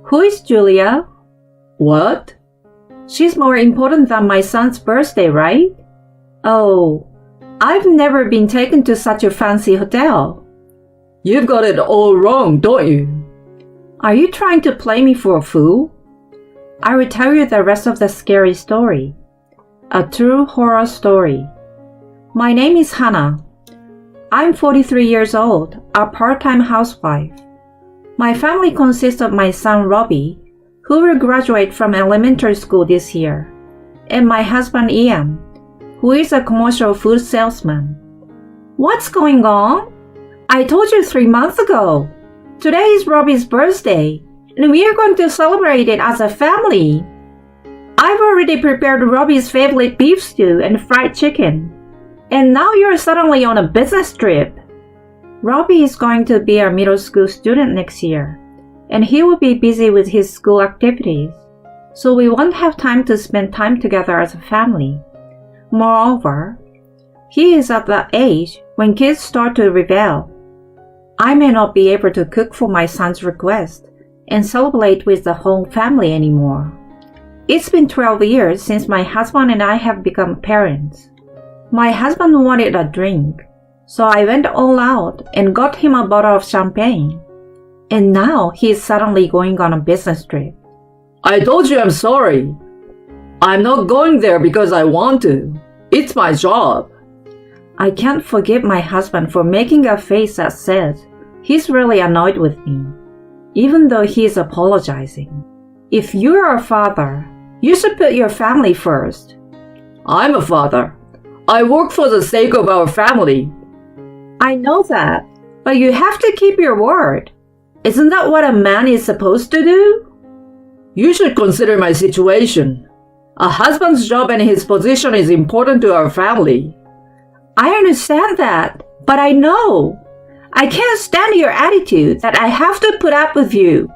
Who is Julia? What? She's more important than my son's birthday, right? Oh, I've never been taken to such a fancy hotel. You've got it all wrong, don't you? Are you trying to play me for a fool? I will tell you the rest of the scary story. A true horror story. My name is Hannah. I'm 43 years old, a part-time housewife. My family consists of my son Robbie, who will graduate from elementary school this year, and my husband Ian, who is a commercial food salesman. What's going on? I told you 3 months ago. Today is Robbie's birthday, and we are going to celebrate it as a family. I've already prepared Robbie's favorite beef stew and fried chicken, and now you're suddenly on a business trip. Robbie is going to be a middle school student next year, and he will be busy with his school activities, so we won't have time to spend time together as a family. Moreover, he is at that age when kids start to rebel. I may not be able to cook for my son's request and celebrate with the whole family anymore. It's been 12 years since my husband and I have become parents. My husband wanted a drink, so I went all out and got him a bottle of champagne. And now he's suddenly going on a business trip. I told you I'm sorry. I'm not going there because I want to. It's my job. I can't forgive my husband for making a face that says he's really annoyed with me, even though he is apologizing. If you're a father, you should put your family first. I'm a father. I work for the sake of our family. I know that, but you have to keep your word. Isn't that what a man is supposed to do? You should consider my situation. A husband's job and his position is important to our family. I understand that, but I know. I can't stand your attitude that I have to put up with you.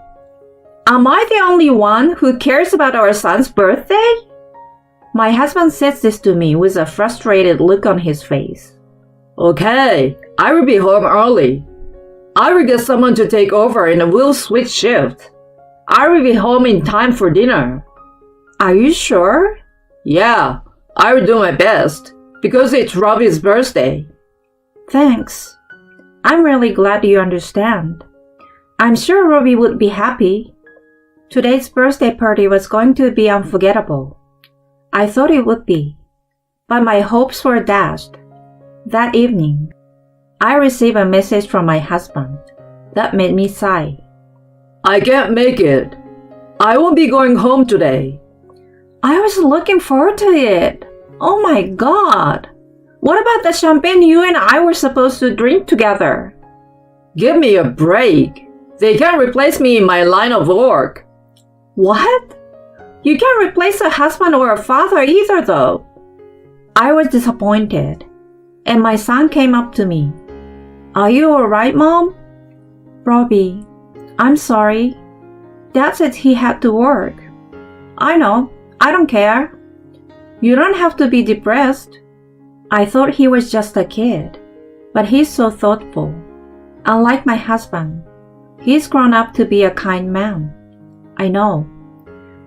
Am I the only one who cares about our son's birthday? My husband says this to me with a frustrated look on his face. Okay, I will be home early. I will get someone to take over and we'll switch shift. I will be home in time for dinner. Are you sure? Yeah, I will do my best because it's Robbie's birthday. Thanks. I'm really glad you understand. I'm sure Robbie would be happy. Today's birthday party was going to be unforgettable. I thought it would be, but my hopes were dashed. That evening, I received a message from my husband that made me sigh. I can't make it. I won't be going home today. I was looking forward to it. Oh my God. What about the champagne you and I were supposed to drink together? Give me a break. They can't replace me in my line of work. What? You can't replace a husband or a father either, though. I was disappointed, and my son came up to me. Are you alright, Mom? Robbie, I'm sorry. Dad said he had to work. I know. I don't care. You don't have to be depressed. I thought he was just a kid, but he's so thoughtful. Unlike my husband, he's grown up to be a kind man. I know.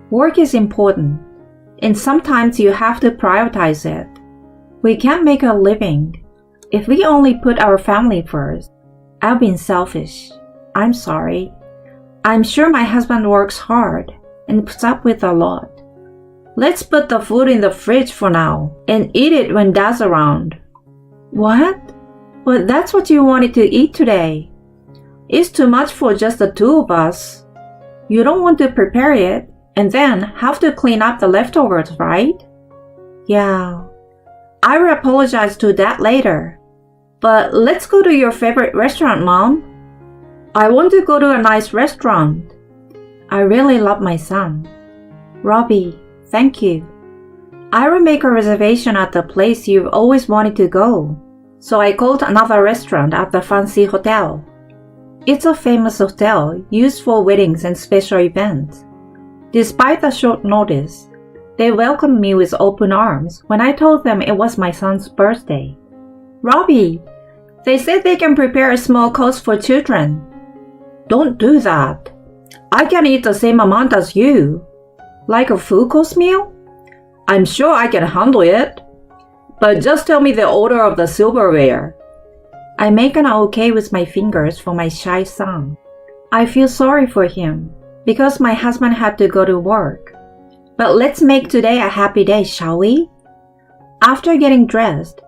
Work is important, and sometimes you have to prioritize it. We can't make a living if we only put our family first. I've been selfish. I'm sorry. I'm sure my husband works hard and puts up with a lot. Let's put the food in the fridge for now and eat it when Dad's around. What? But that's what you wanted to eat today. It's too much for just the two of us. You don't want to prepare it and then have to clean up the leftovers, right? Yeah. I will apologize to Dad later. But let's go to your favorite restaurant, Mom. I want to go to a nice restaurant. I really love my son. Robbie, thank you. I will make a reservation at the place you've always wanted to go. So I called another restaurant at the fancy hotel. It's a famous hotel used for weddings and special events. Despite the short notice, they welcomed me with open arms when I told them it was my son's birthday. Robbie, they said they can prepare a small course for children. Don't do that. I can eat the same amount as you. Like a full course meal? I'm sure I can handle it. But just tell me the order of the silverware. I make an okay with my fingers for my shy son. I feel sorry for him because my husband had to go to work. But let's make today a happy day, shall we? After getting dressed,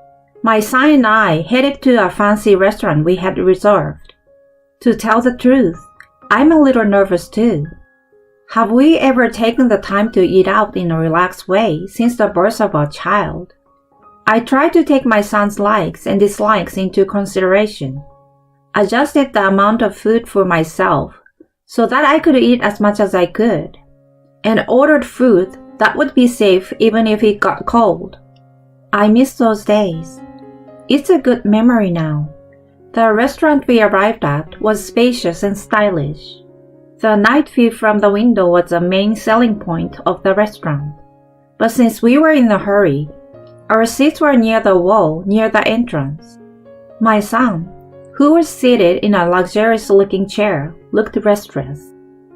my son and I headed to a fancy restaurant we had reserved. To tell the truth, I'm a little nervous too. Have we ever taken the time to eat out in a relaxed way since the birth of our child? I tried to take my son's likes and dislikes into consideration, adjusted the amount of food for myself so that I could eat as much as I could, and ordered food that would be safe even if it got cold. I miss those days. It's a good memory now. The restaurant we arrived at was spacious and stylish. The night view from the window was the main selling point of the restaurant. But since we were in a hurry, our seats were near the wall near the entrance. My son, who was seated in a luxurious-looking chair, looked restless.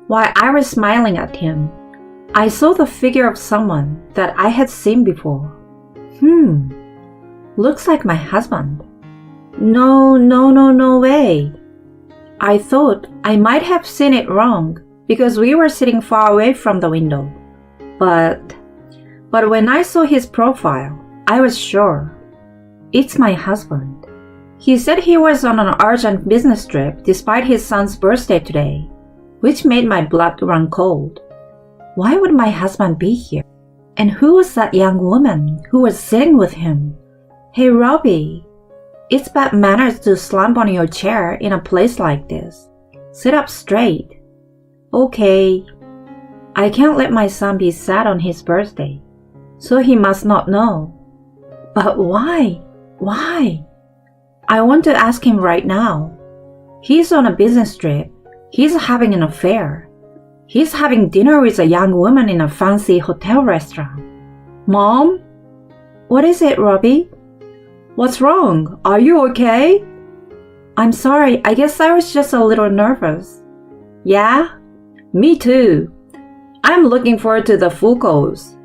While I was smiling at him, I saw the figure of someone that I had seen before. Looks like my husband. No way. I thought I might have seen it wrong because we were sitting far away from the window. But when I saw his profile, I was sure. It's my husband. He said he was on an urgent business trip despite his son's birthday today, which made my blood run cold. Why would my husband be here? And who was that young woman who was sitting with him? Hey, Robbie, it's bad manners to slump on your chair in a place like this. Sit up straight. Okay. I can't let my son be sad on his birthday, so he must not know. But why? Why? I want to ask him right now. He's on a business trip. He's having an affair. He's having dinner with a young woman in a fancy hotel restaurant. Mom? What is it, Robbie? What's wrong? Are you okay? I'm sorry, I guess I was just a little nervous. Yeah? Me too. I'm looking forward to the full course.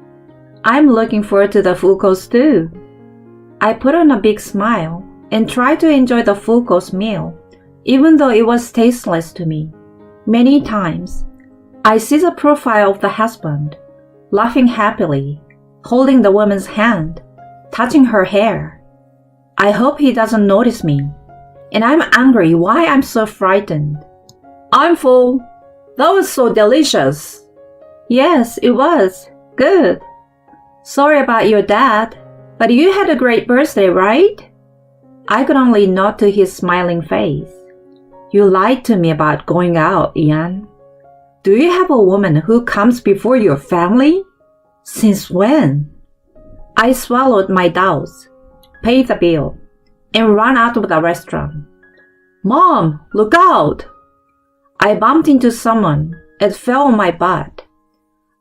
I'm looking forward to the full course too. I put on a big smile and tried to enjoy the full course meal, even though it was tasteless to me. Many times, I see the profile of the husband, laughing happily, holding the woman's hand, touching her hair. I hope he doesn't notice me, and I'm angry why I'm so frightened. I'm full. That was so delicious. Yes, it was. Good. Sorry about your dad, but you had a great birthday, right? I could only nod to his smiling face. You lied to me about going out, Ian. Do you have a woman who comes before your family? Since when? I swallowed my doubts, paid the bill, and ran out of the restaurant. Mom, look out! I bumped into someone and fell on my butt.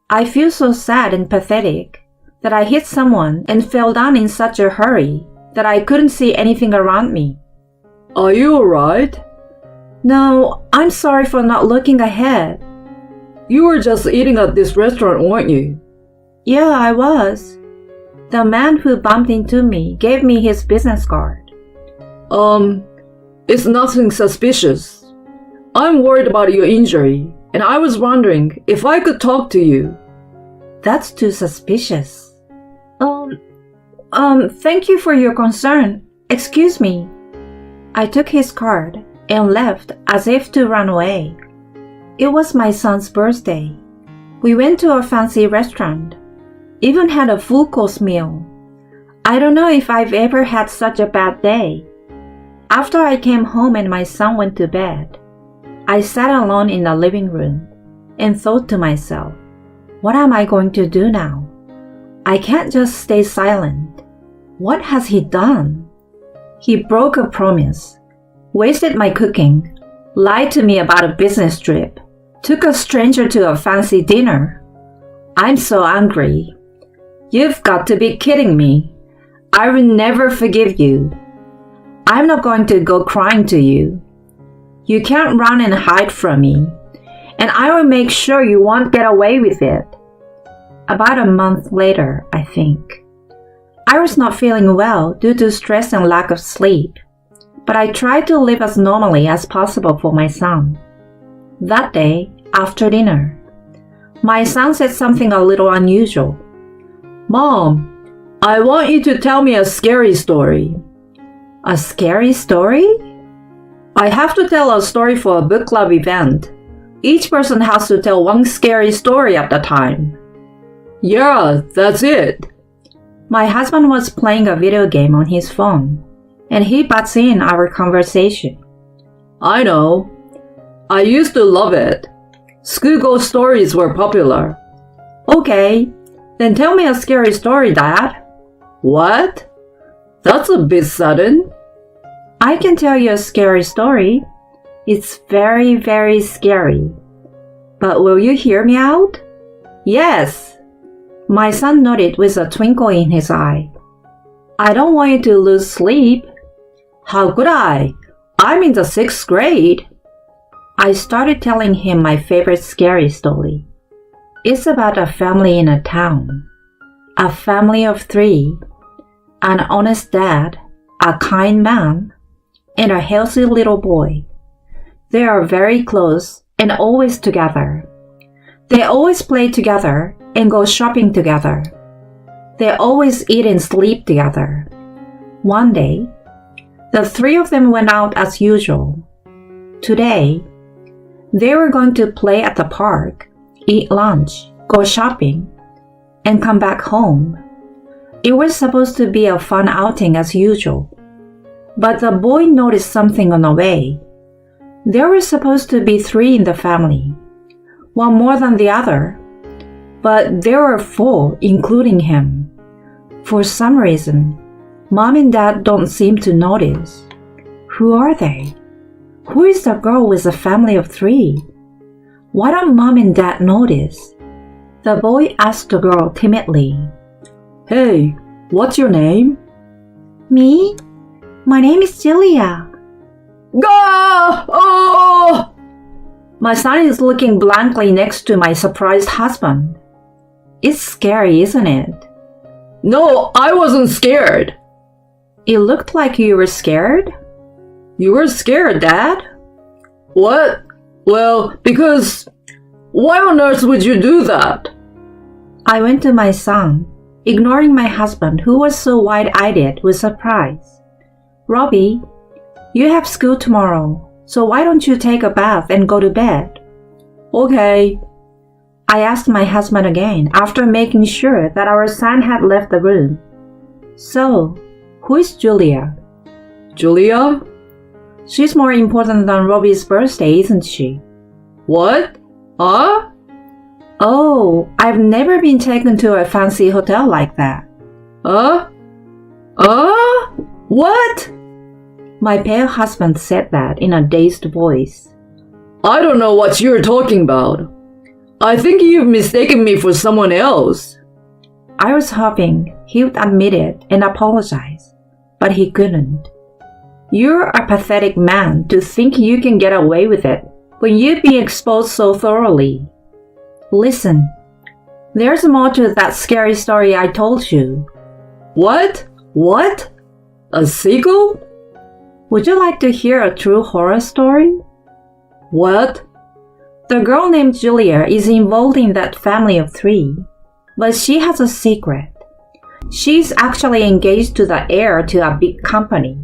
I feel so sad and pathetic that I hit someone and fell down in such a hurry that I couldn't see anything around me. Are you alright? No, I'm sorry for not looking ahead. You were just eating at this restaurant, weren't you? Yeah, I was. The man who bumped into me gave me his business card. It's nothing suspicious. I'm worried about your injury, and I was wondering if I could talk to you. That's too suspicious. Thank you for your concern. Excuse me. I took his card and left as if to run away. It was my son's birthday. We went to a fancy restaurant, even had a full course meal. I don't know if I've ever had such a bad day. After I came home and my son went to bed, I sat alone in the living room and thought to myself, what am I going to do now? I can't just stay silent. What has he done? He broke a promise, wasted my cooking, lied to me about a business trip, took a stranger to a fancy dinner. I'm so angry. You've got to be kidding me. I will never forgive you. I'm not going to go crying to you. You can't run and hide from me, and I will make sure you won't get away with it. About a month later, I think. I was not feeling well due to stress and lack of sleep, but I tried to live as normally as possible for my son. That day, after dinner, my son said something a little unusual. Mom, I want you to tell me a scary story. A scary story? I have to tell a story for a book club event. Each person has to tell one scary story at a time. Yeah, that's it. My husband was playing a video game on his phone, and he butts in our conversation. I know. I used to love it. School ghost stories were popular. Okay, then tell me a scary story, Dad. What? That's a bit sudden. I can tell you a scary story. It's very, very scary. But will you hear me out? Yes. My son nodded with a twinkle in his eye. I don't want you to lose sleep. How could I? I'm in the 6th grade. I started telling him my favorite scary story. It's about a family in a town. A family of 3. An honest dad, a kind man, and a healthy little boy. They are very close and always together. They always play together and go shopping together. They always eat and sleep together. One day, the 3 of them went out as usual. Today, they were going to play at the park, eat lunch, go shopping, and come back home. It was supposed to be a fun outing as usual. But the boy noticed something on the way. There were supposed to be 3 in the family, one more than the other, but there were 4, including him. For some reason, Mom and Dad don't seem to notice. Who are they? Who is the girl with a family of 3? Why don't Mom and Dad notice? The boy asked the girl timidly. Hey, what's your name? Me? My name is Julia. Gah! Oh! My son is looking blankly next to my surprised husband. It's scary, isn't it? No, I wasn't scared. It looked like you were scared. You were scared, Dad? What? Well, because... Why on earth would you do that? I went to my son, ignoring my husband who was so wide-eyed with surprise. Robbie, you have school tomorrow, so why don't you take a bath and go to bed? Okay. I asked my husband again after making sure that our son had left the room. So, who is Julia? Julia? She's more important than Robbie's birthday, isn't she? What? Huh? Oh, I've never been taken to a fancy hotel like that. What? My pale husband said that in a dazed voice. I don't know what you're talking about. I think you've mistaken me for someone else. I was hoping he would admit it and apologize, but he couldn't. You're a pathetic man to think you can get away with it when you've been exposed so thoroughly. Listen, there's more to that scary story I told you. What? What? A sequel? Would you like to hear a true horror story? What? The girl named Julia is involved in that family of 3, but she has a secret. She's actually engaged to the heir to a big company.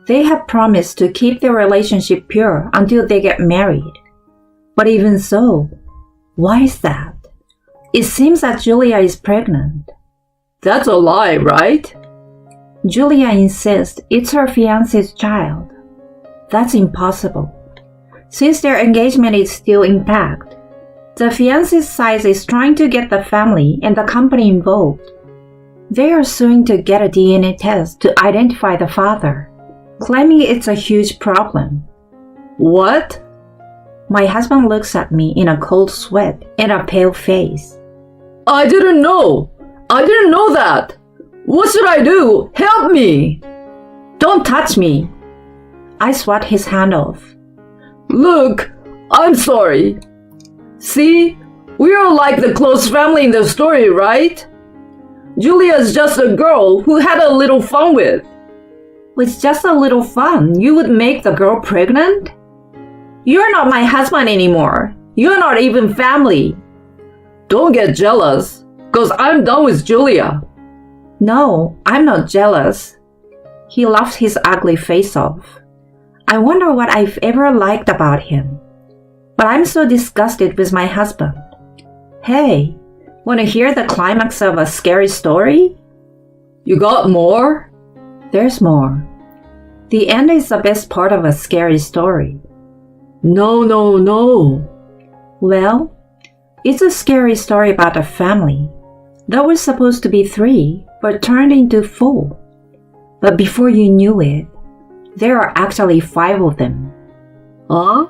They have promised to keep their relationship pure until they get married. But even so, why is that? It seems that Julia is pregnant. That's a lie, right? Julia insists it's her fiancé's child. That's impossible. Since their engagement is still intact, the fiancé's side is trying to get the family and the company involved. They are suing to get a DNA test to identify the father, claiming it's a huge problem. What? My husband looks at me in a cold sweat and a pale face. I didn't know. I didn't know that. What should I do? Help me! Don't touch me. I swat his hand off. Look, I'm sorry. See? We are like the close family in the story, right? Julia's just a girl who had a little fun with. With just a little fun, you would make the girl pregnant? You're not my husband anymore. You're not even family. Don't get jealous, 'cause I'm done with Julia. No, I'm not jealous. He laughed his ugly face off. I wonder what I've ever liked about him. But I'm so disgusted with my husband. Hey, want to hear the climax of a scary story? You got more? There's more. The end is the best part of a scary story. No. Well, it's a scary story about a family that was supposed to be 3 but turned into 4. But before you knew it, there are actually 5 of them. Huh?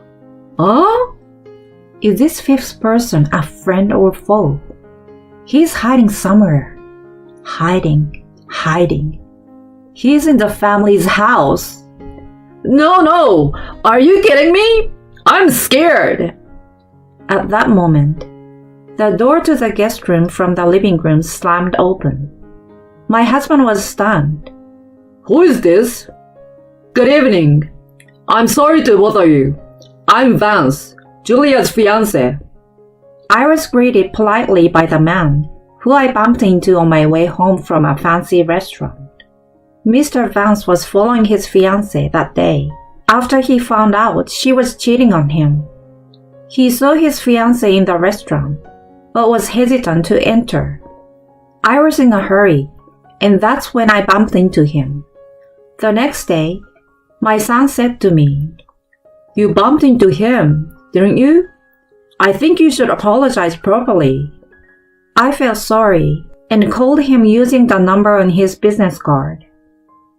Is this 5th person a friend or foe? He's hiding somewhere. Hiding. He's in the family's house. No. Are you kidding me? I'm scared. At that moment, the door to the guest room from the living room slammed open. My husband was stunned. Who is this? Good evening. I'm sorry to bother you. I'm Vance, Julia's fiancé. I was greeted politely by the man, who I bumped into on my way home from a fancy restaurant. Mr. Vance was following his fiancée that day, after he found out she was cheating on him. He saw his fiancée in the restaurant, but was hesitant to enter. I was in a hurry, and that's when I bumped into him. The next day, my son said to me, "You bumped into him, didn't you? I think you should apologize properly." I felt sorry and called him using the number on his business card.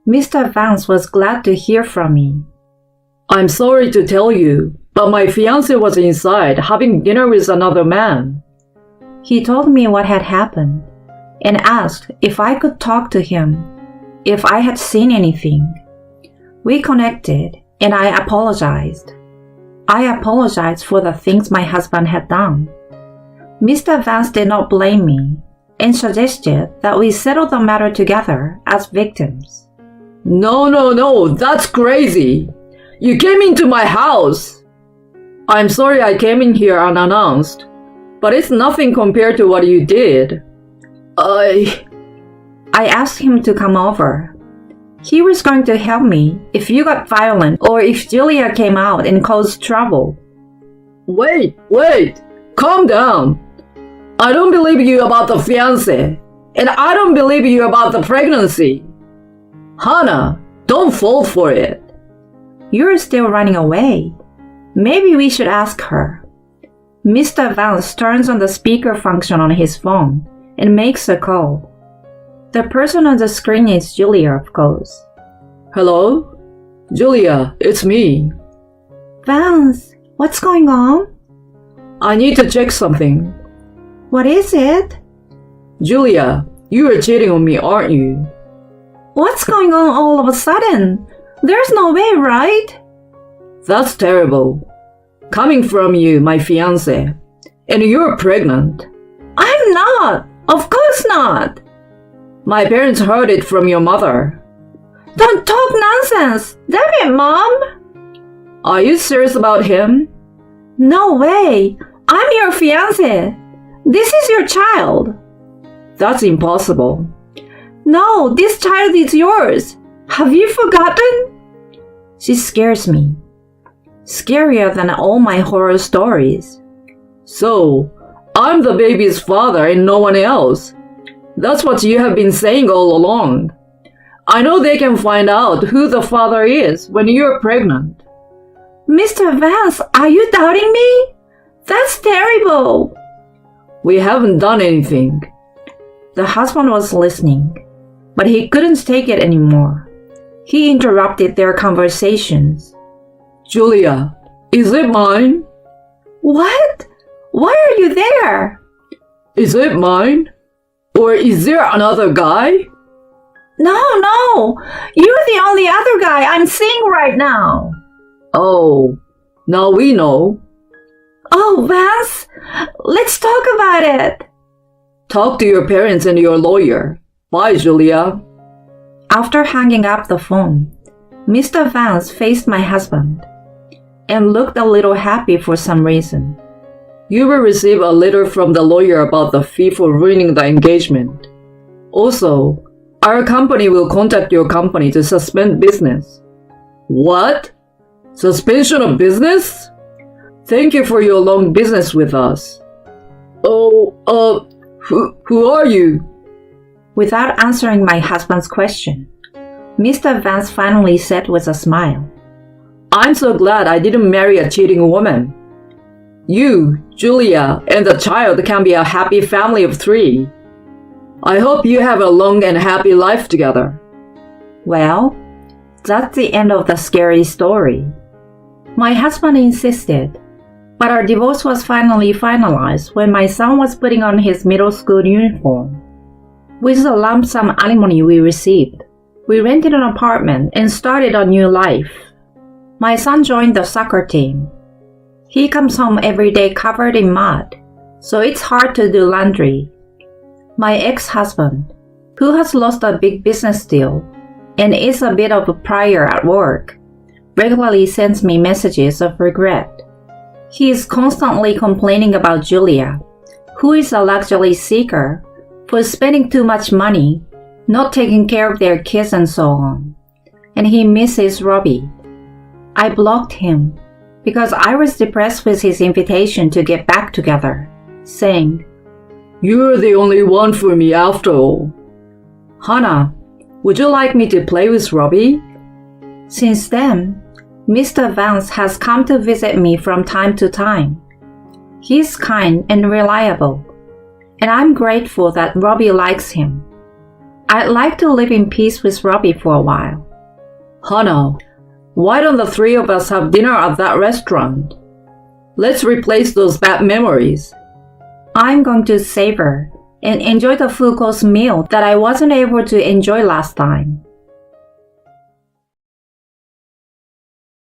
Mr. Vance was glad to hear from me. I'm sorry to tell you, but my fiancé was inside having dinner with another man. He told me what had happened and asked if I could talk to him, if I had seen anything. We connected and I apologized. I apologized for the things my husband had done. Mr. Vance did not blame me and suggested that we settle the matter together as victims. No, that's crazy. You came into my house. I'm sorry I came in here unannounced, but it's nothing compared to what you did. I asked him to come over. He was going to help me if you got violent or if Julia came out and caused trouble. Wait, calm down. I don't believe you about the fiancé, and I don't believe you about the pregnancy. Hannah, don't fall for it. You're still running away. Maybe we should ask her. Mr. Vance turns on the speaker function on his phone and makes a call. The person on the screen is Julia, of course. Hello? Julia, it's me. Vance, what's going on? I need to check something. What is it? Julia, you are cheating on me, aren't you? What's going on all of a sudden? There's no way, right? That's terrible. Coming from you, my fiancé. And you're pregnant. I'm not. Of course not. My parents heard it from your mother. Don't talk nonsense. Damn it, Mom. Are you serious about him? No way. I'm your fiancé. This is your child. That's impossible. No, this child is yours. Have you forgotten? She scares me. Scarier than all my horror stories. So, I'm the baby's father and no one else. That's what you have been saying all along. I know they can find out who the father is when you're pregnant. Mr. Vance, are you doubting me? That's terrible. We haven't done anything. The husband was listening, but he couldn't take it anymore. He interrupted their conversations. Julia, is it mine? What? Why are you there? Is it mine? Or is there another guy? No. You're the only other guy I'm seeing right now. Oh, now we know. Oh, Vance, let's talk about it. Talk to your parents and your lawyer. Bye, Julia. After hanging up the phone, Mr. Vance faced my husband and looked a little happy for some reason. You will receive a letter from the lawyer about the fee for ruining the engagement. Also, our company will contact your company to suspend business. What? Suspension of business? Thank you for your long business with us. Who are you? Without answering my husband's question, Mr. Vance finally said with a smile, I'm so glad I didn't marry a cheating woman. You, Julia, and the child can be a happy family of 3. I hope you have a long and happy life together. Well, that's the end of the scary story. My husband insisted, but our divorce was finally finalized when my son was putting on his middle school uniform. With the lump sum alimony we received, we rented an apartment and started a new life. My son joined the soccer team. He comes home every day covered in mud, so it's hard to do laundry. My ex-husband, who has lost a big business deal and is a bit of a pariah at work, regularly sends me messages of regret. He is constantly complaining about Julia, who is a luxury seeker, for spending too much money, not taking care of their kids and so on. And he misses Robbie. I blocked him because I was depressed with his invitation to get back together, saying, You're the only one for me after all. Hannah, would you like me to play with Robbie? Since then, Mr. Vance has come to visit me from time to time. He's kind and reliable, and I'm grateful that Robbie likes him. I'd like to live in peace with Robbie for a while. Hannah, why don't the 3 of us have dinner at that restaurant? Let's replace those bad memories. I'm going to savor and enjoy the full course meal that I wasn't able to enjoy last time.